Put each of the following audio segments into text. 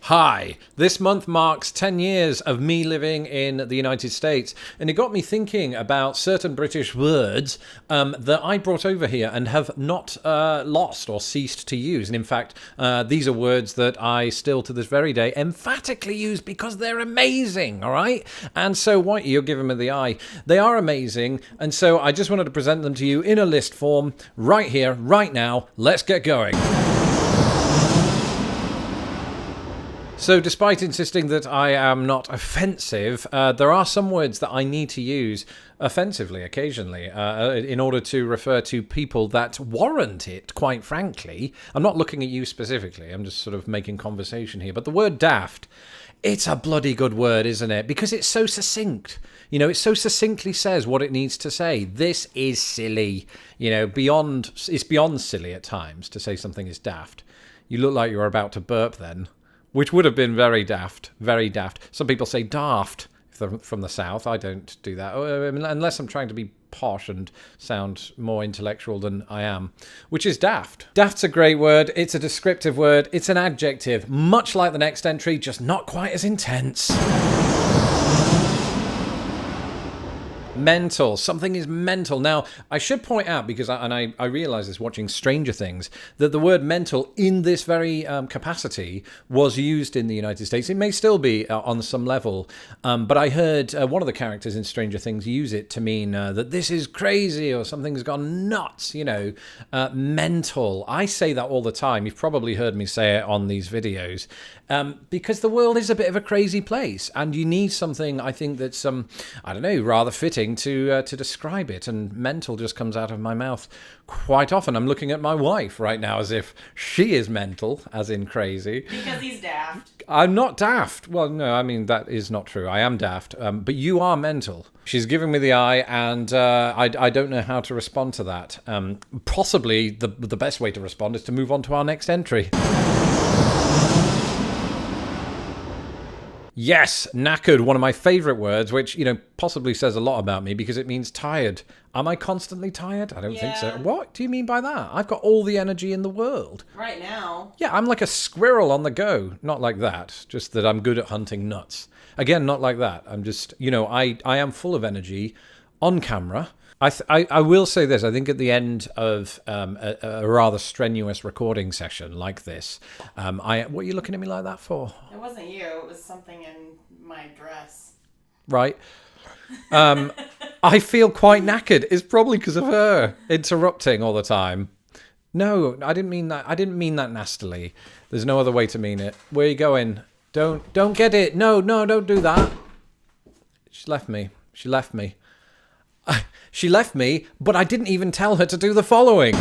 Hi, this month marks 10 years of me living in the United States, and it got me thinking about certain British words that I brought over here and have not lost or ceased to use. And in fact, these are words that I still to this very day emphatically use because they're amazing, all right? And so, Whitey, you're giving me the eye. They are amazing, and so I just wanted to present them to you in a list form right here, right now. Let's get going. So despite insisting that I am not offensive, there are some words that I need to use offensively occasionally in order to refer to people that warrant it, quite frankly. I'm not looking at you specifically, I'm just sort of making conversation here. But the word daft, it's a bloody good word, isn't it? Because it's so succinct. You know, it so succinctly says what it needs to say. This is silly. You know, it's beyond silly at times to say something is daft. You look like you're about to burp then. Which would have been very daft, very daft. Some people say daft if they're from the south. I don't do that, unless I'm trying to be posh and sound more intellectual than I am, which is daft. Daft's a great word. It's a descriptive word. It's an adjective, much like the next entry, just not quite as intense. Mental. Something is mental. Now, I should point out, because I realised this watching Stranger Things, that the word mental in this very capacity was used in the United States. It may still be on some level, but I heard one of the characters in Stranger Things use it to mean that this is crazy or something's gone nuts, you know, mental. I say that all the time. You've probably heard me say it on these videos, because the world is a bit of a crazy place, and you need something, I think, that's, I don't know, rather fitting to describe it, and mental just comes out of my mouth quite often. I'm looking at my wife right now as if she is mental, as in crazy. Because he's daft. I'm not daft. Well, no, I mean, that is not true. I am daft, but you are mental. She's giving me the eye, and I don't know how to respond to that. Possibly the best way to respond is to move on to our next entry. Yes, knackered, one of my favourite words, which, you know, possibly says a lot about me because it means tired. Am I constantly tired? I don't think so. What do you mean by that? I've got all the energy in the world. Right now. Yeah, I'm like a squirrel on the go. Not like that, just that I'm good at hunting nuts. Again, not like that. I'm just, you know, I am full of energy on camera. I will say this. I think at the end of a rather strenuous recording session like this, what are you looking at me like that for? It wasn't you. It was something in my dress. Right. I feel quite knackered. It's probably because of her interrupting all the time. No, I didn't mean that. I didn't mean that nastily. There's no other way to mean it. Where are you going? Don't get it. No, don't do that. She left me. She left me, but I didn't even tell her to do the following.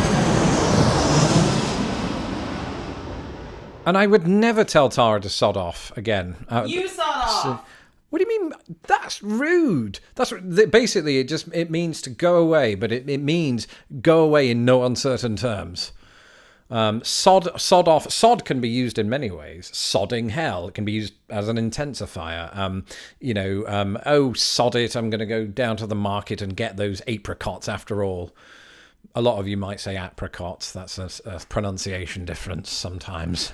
And I would never tell Tara to sod off again. You sod off. What do you mean? That's rude. Basically, it means to go away, but it means go away in no uncertain terms. Sod off. Sod can be used in many ways. Sodding hell. It can be used as an intensifier. Oh, sod it. I'm going to go down to the market and get those apricots after all. A lot of you might say apricots. That's a pronunciation difference sometimes.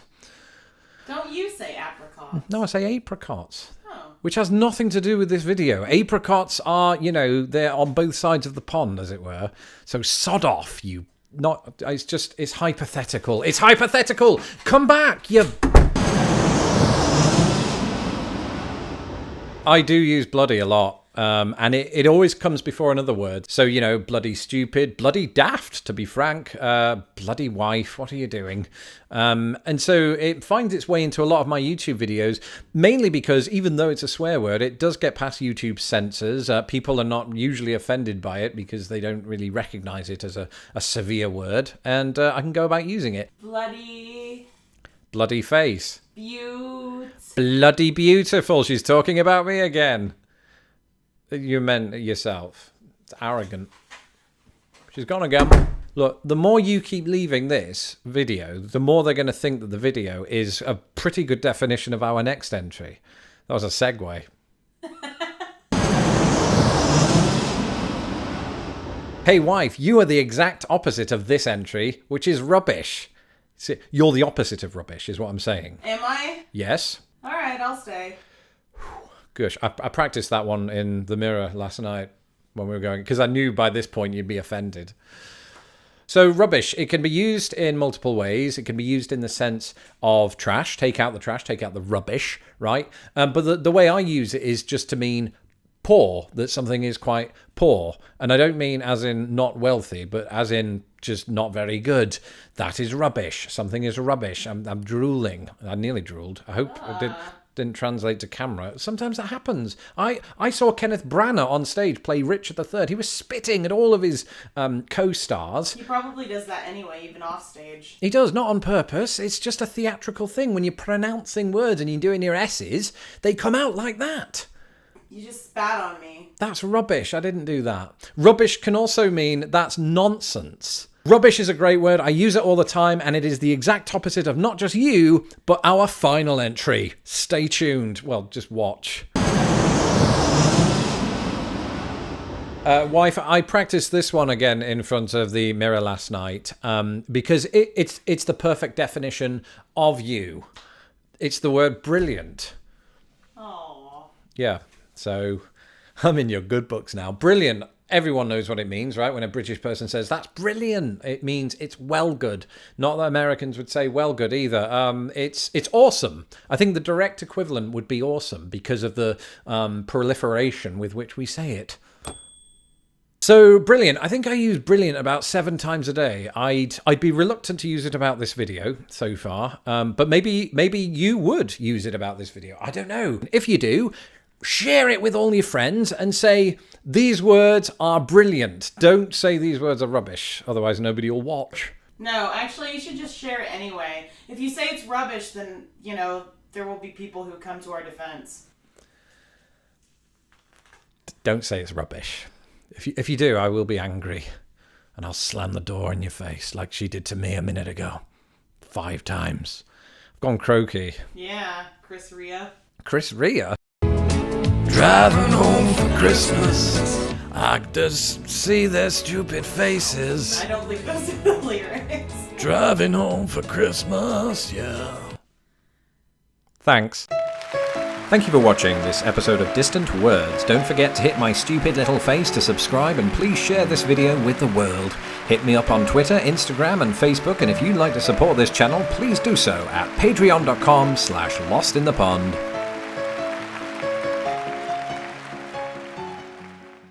Don't you say apricot? No, I say apricots. Oh. Which has nothing to do with this video. Apricots are, you know, they're on both sides of the pond, as it were. So sod off, you... It's hypothetical. It's hypothetical. Come back, you... I do use bloody a lot. And it always comes before another word. So, you know, bloody stupid, bloody daft, to be frank, bloody wife, what are you doing? And so it finds its way into a lot of my YouTube videos, mainly because even though it's a swear word, it does get past YouTube censors. People are not usually offended by it because they don't really recognize it as a severe word. And I can go about using it. Bloody face. Bloody beautiful. She's talking about me again. You meant yourself. It's arrogant. She's gone again. Look, the more you keep leaving this video, the more they're going to think that the video is a pretty good definition of our next entry. That was a segue. Hey wife, you are the exact opposite of this entry, which is rubbish. See, you're the opposite of rubbish, is what I'm saying. Am I? Yes. All right, I'll stay. Gosh, I practiced that one in the mirror last night when we were going, because I knew by this point you'd be offended. So rubbish, it can be used in multiple ways. It can be used in the sense of trash. Take out the trash, take out the rubbish, right? But the way I use it is just to mean poor, that something is quite poor. And I don't mean as in not wealthy, but as in just not very good. That is rubbish. Something is rubbish. I'm drooling. I nearly drooled. I hope I didn't translate to camera. Sometimes that happens. I saw Kenneth Branagh on stage play Richard III. He was spitting at all of his co-stars. He probably does that anyway, even off stage. He does, not on purpose. It's just a theatrical thing. When you're pronouncing words and you're doing your S's, they come out like that. You just spat on me. That's rubbish. I didn't do that. Rubbish can also mean that's nonsense. Rubbish is a great word. I use it all the time, and it is the exact opposite of not just you, but our final entry. Stay tuned. Well, just watch. Wife, I practiced this one again in front of the mirror last night because it's the perfect definition of you. It's the word brilliant. Oh. Yeah. So I'm in your good books now. Brilliant. Everyone knows what it means, right? When a British person says, that's brilliant, it means it's well good. Not that Americans would say well good either. It's awesome. I think the direct equivalent would be awesome because of the proliferation with which we say it. So brilliant. I think I use brilliant about 7 times a day. I'd be reluctant to use it about this video so far, but maybe you would use it about this video. I don't know. If you do, share it with all your friends and say, these words are brilliant. Don't say these words are rubbish, otherwise nobody will watch. No, actually, you should just share it anyway. If you say it's rubbish, then, you know, there will be people who come to our defense. Don't say it's rubbish. If you do, I will be angry. And I'll slam the door in your face like she did to me a minute ago. 5 times. I've gone croaky. Yeah, Chris Rea. Chris Rea? Driving home for Christmas, actors see their stupid faces. I don't think those are the lyrics. Driving home for Christmas, yeah. Thanks. Thank you for watching this episode of Distant Words. Don't forget to hit my stupid little face to subscribe, and please share this video with the world. Hit me up on Twitter, Instagram and Facebook, and if you'd like to support this channel, please do so at patreon.com/lostinthepond.